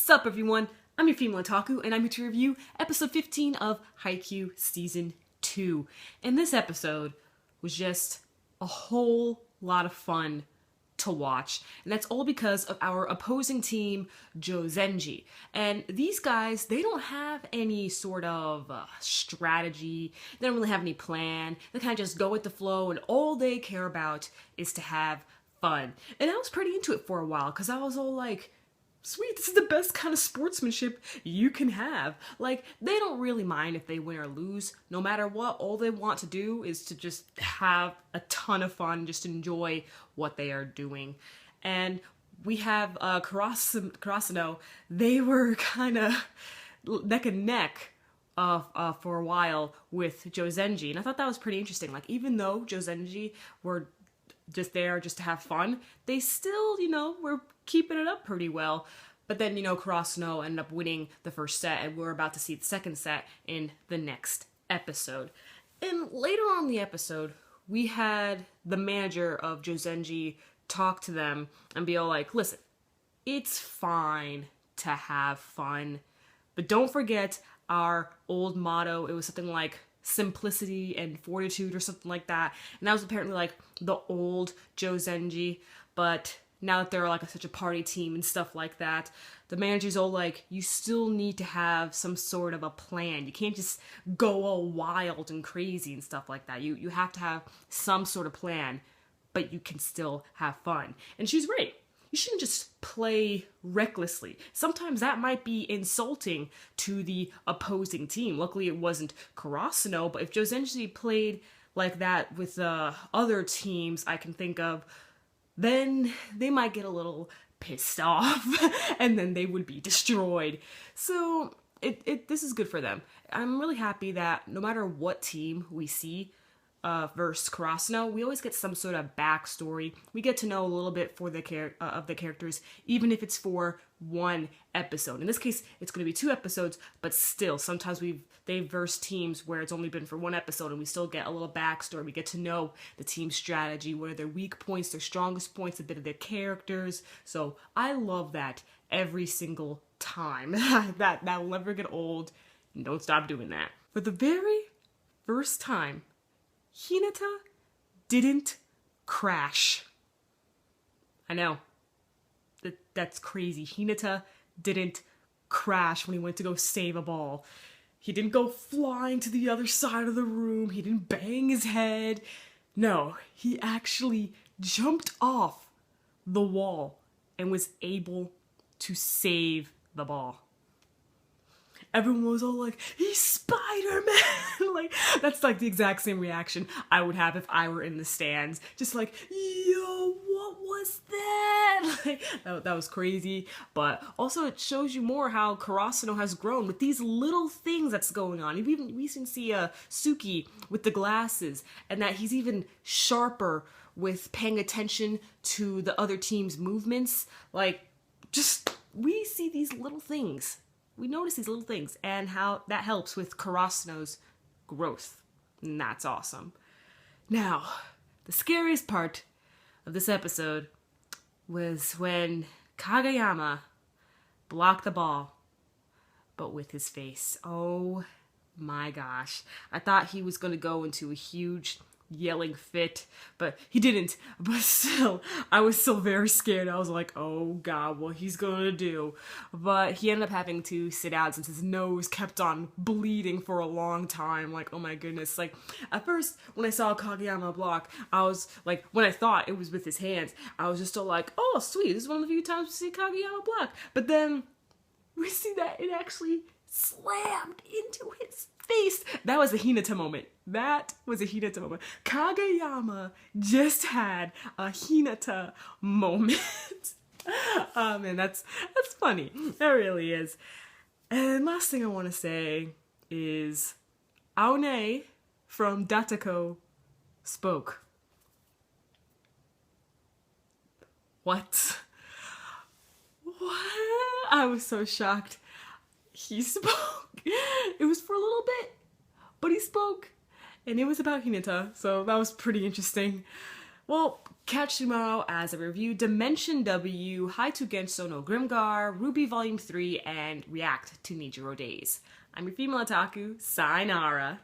Sup everyone, I'm your female otaku, and I'm here to review episode 15 of Haikyuu Season 2. And this episode was just a whole lot of fun to watch, and that's all because of our opposing team, Johzenji. And these guys, they don't have any sort of strategy, they don't really have any plan, they kind of just go with the flow, and all they care about is to have fun. And I was pretty into it for a while, because I was all like, sweet, this is the best kind of sportsmanship you can have. Like, they don't really mind if they win or lose. No matter what, all they want to do is to just have a ton of fun, just enjoy what they are doing. And we have Karasuno. They were kind of neck and neck for a while with Johzenji. And I thought that was pretty interesting. Like, even though Johzenji were just there just to have fun, they still, were keeping it up pretty well. But then, Karasuno ended up winning the first set, and we're about to see the second set in the next episode. And later on in the episode, we had the manager of Johzenji talk to them and be all like, listen, it's fine to have fun, but don't forget our old motto. It was something like simplicity and fortitude or something like that. And that was apparently like the old Johzenji, but now that they're like such a party team and stuff like that, the manager's all like, you still need to have some sort of a plan. You can't just go all wild and crazy and stuff like that. You have to have some sort of plan, but you can still have fun. And she's right. You shouldn't just play recklessly. Sometimes that might be insulting to the opposing team. Luckily, it wasn't Karasuno, but if Johzenji played like that with other teams I can think of, then they might get a little pissed off, and then they would be destroyed. So this is good for them. I'm really happy that no matter what team we see versus Karasuno, we always get some sort of backstory. We get to know a little bit of the characters, even if it's for one episode. In this case, it's going to be 2 episodes, but still, sometimes they've versed teams where it's only been for 1 episode, and we still get a little backstory. We get to know the team's strategy, what are their weak points, their strongest points, a bit of their characters. So I love that every single time. that will never get old, and don't stop doing that. For the very first time, Hinata didn't crash. I know. That's crazy. Hinata didn't crash when he went to go save a ball. He didn't go flying to the other side of the room. He didn't bang his head. No, he actually jumped off the wall and was able to save the ball. Everyone was all like, he's Spider-Man! Like, that's like the exact same reaction I would have if I were in the stands. Just like, yo, what was that? Like, that was crazy. But also it shows you more how Karasuno has grown with these little things that's going on. We even see Suki with the glasses, and that he's even sharper with paying attention to the other team's movements. Like, just, we see these little things. We notice these little things, and how that helps with Karasuno's growth. And that's awesome. Now, the scariest part of this episode was when Kageyama blocked the ball, but with his face. Oh my gosh. I thought he was going to go into a huge yelling fit, but he didn't. But still, I was still very scared. I was like, oh god, what he's gonna do. But he ended up having to sit out since his nose kept on bleeding for a long time. Like, oh my goodness. Like, at first, when I saw Kageyama block, I was like, when I thought it was with his hands, I was just all like, oh sweet, this is one of the few times we see Kageyama block. But then we see that it actually slammed into his face. That was a Hinata moment. That was a Hinata moment. Kageyama just had a Hinata moment. Oh man, that's funny. That really is. And last thing I want to say is Aone from Datako spoke. What? I was so shocked. He spoke. It was for a little bit, but he spoke. And it was about Hinata, so that was pretty interesting. Well, Catch tomorrow as I review Dimension W, Haikyuu Genso no Grimgar, Ruby Volume 3, and react to Nijiro Days. I'm your female otaku, sayonara.